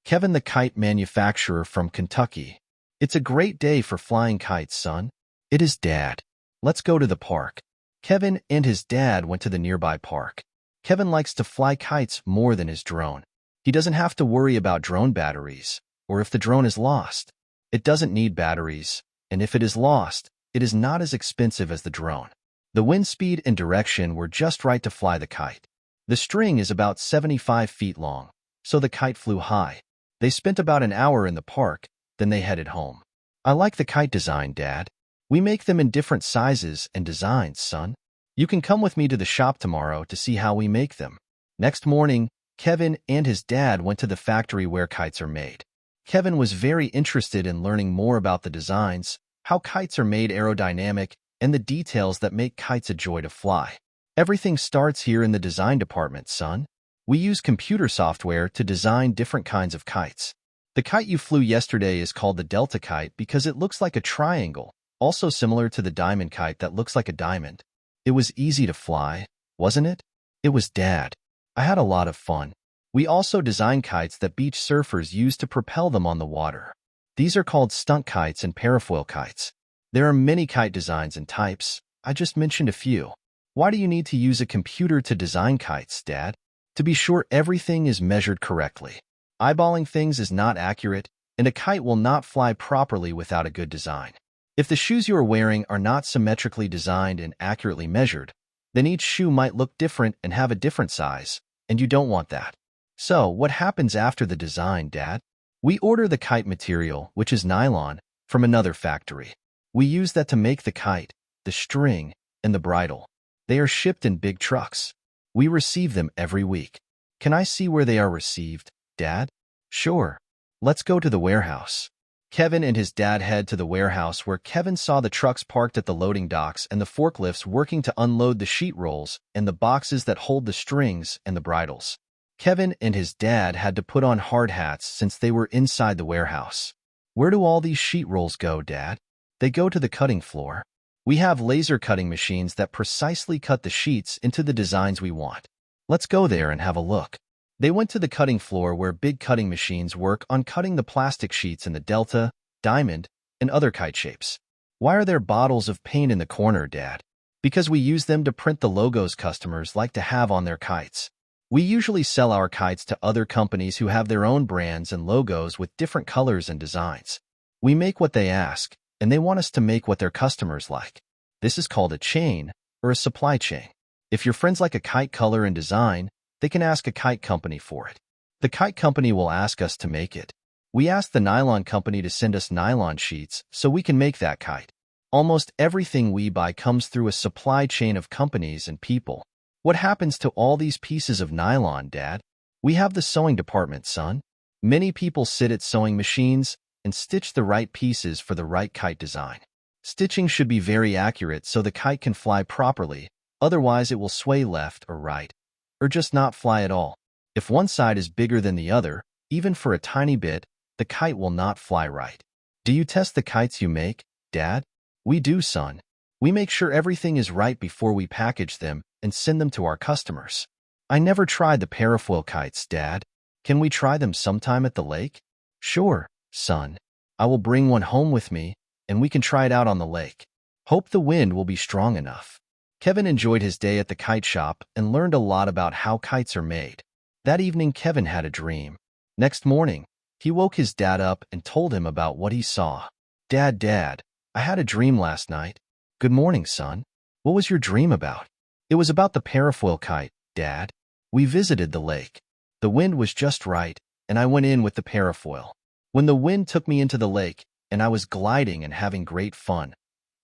Kevin the Kite manufacturer from Kentucky. It's a great day for flying kites, son. It is, Dad. Let's go to the park. Kevin and his dad went to the nearby park. Kevin likes to fly kites more than his drone. He doesn't have to worry about drone batteries, or if the drone is lost. It doesn't need batteries, and if it is lost, it is not as expensive as the drone. The wind speed and direction were just right to fly the kite. The string is about 75 feet long, so the kite flew high. They spent about an hour in the park, then they headed home. I like the kite design, Dad. We make them in different sizes and designs, son. You can come with me to the shop tomorrow to see how we make them. Next morning, Kevin and his dad went to the factory where kites are made. Kevin was very interested in learning more about the designs, how kites are made aerodynamic, and the details that make kites a joy to fly. Everything starts here in the design department, son. We use computer software to design different kinds of kites. The kite you flew yesterday is called the Delta kite because it looks like a triangle, also similar to the diamond kite that looks like a diamond. It was easy to fly, wasn't it? It was, Dad. I had a lot of fun. We also design kites that beach surfers use to propel them on the water. These are called stunt kites and parafoil kites. There are many kite designs and types. I just mentioned a few. Why do you need to use a computer to design kites, Dad? To be sure everything is measured correctly. Eyeballing things is not accurate, and a kite will not fly properly without a good design. If the shoes you are wearing are not symmetrically designed and accurately measured, then each shoe might look different and have a different size, and you don't want that. So, what happens after the design, Dad? We order the kite material, which is nylon, from another factory. We use that to make the kite, the string, and the bridle. They are shipped in big trucks. We receive them every week. Can I see where they are received, Dad? Sure. Let's go to the warehouse. Kevin and his dad head to the warehouse where Kevin saw the trucks parked at the loading docks and the forklifts working to unload the sheet rolls and the boxes that hold the strings and the bridles. Kevin and his dad had to put on hard hats since they were inside the warehouse. Where do all these sheet rolls go, Dad? They go to the cutting floor. We have laser cutting machines that precisely cut the sheets into the designs we want. Let's go there and have a look. They went to the cutting floor where big cutting machines work on cutting the plastic sheets in the Delta, Diamond, and other kite shapes. Why are there bottles of paint in the corner, Dad? Because we use them to print the logos customers like to have on their kites. We usually sell our kites to other companies who have their own brands and logos with different colors and designs. We make what they ask, and they want us to make what their customers like. This is called a chain, or a supply chain. If your friends like a kite color and design, they can ask a kite company for it. The kite company will ask us to make it. We ask the nylon company to send us nylon sheets so we can make that kite. Almost everything we buy comes through a supply chain of companies and people. What happens to all these pieces of nylon, Dad? We have the sewing department, son. Many people sit at sewing machines and stitch the right pieces for the right kite design. Stitching should be very accurate so the kite can fly properly, otherwise it will sway left or right, or just not fly at all. If one side is bigger than the other, even for a tiny bit, the kite will not fly right. Do you test the kites you make, Dad? We do, son. We make sure everything is right before we package them and send them to our customers. I never tried the parafoil kites, Dad. Can we try them sometime at the lake? Sure, son. I will bring one home with me, and we can try it out on the lake. Hope the wind will be strong enough. Kevin enjoyed his day at the kite shop and learned a lot about how kites are made. That evening, Kevin had a dream. Next morning, he woke his dad up and told him about what he saw. Dad, I had a dream last night. Good morning, son. What was your dream about? It was about the parafoil kite, Dad. We visited the lake. The wind was just right, and I went in with the parafoil. When the wind took me into the lake, and I was gliding and having great fun,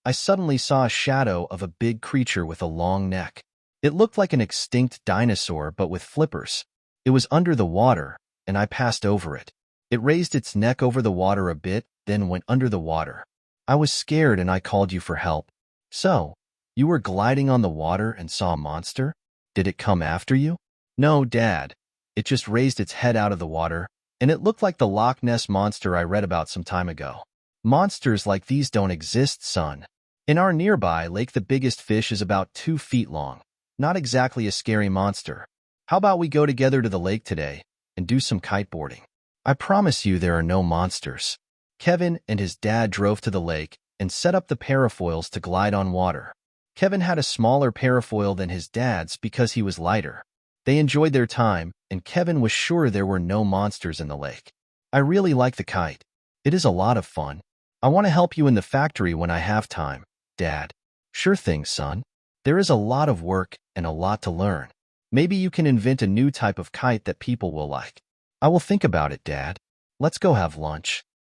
I suddenly saw a shadow of a big creature with a long neck. It looked like an extinct dinosaur but with flippers. It was under the water, and I passed over it. It raised its neck over the water a bit, then went under the water. I was scared and I called you for help. So, you were gliding on the water and saw a monster? Did it come after you? No, Dad. It just raised its head out of the water, and it looked like the Loch Ness monster I read about some time ago. Monsters like these don't exist, son. In our nearby lake, the biggest fish is about 2 feet long. Not exactly a scary monster. How about we go together to the lake today and do some kiteboarding? I promise you there are no monsters. Kevin and his dad drove to the lake and set up the parafoils to glide on water. Kevin had a smaller parafoil than his dad's because he was lighter. They enjoyed their time, and Kevin was sure there were no monsters in the lake. I really like the kite. It is a lot of fun. I want to help you in the factory when I have time, Dad. Sure thing, son. There is a lot of work and a lot to learn. Maybe you can invent a new type of kite that people will like. I will think about it, Dad. Let's go have lunch.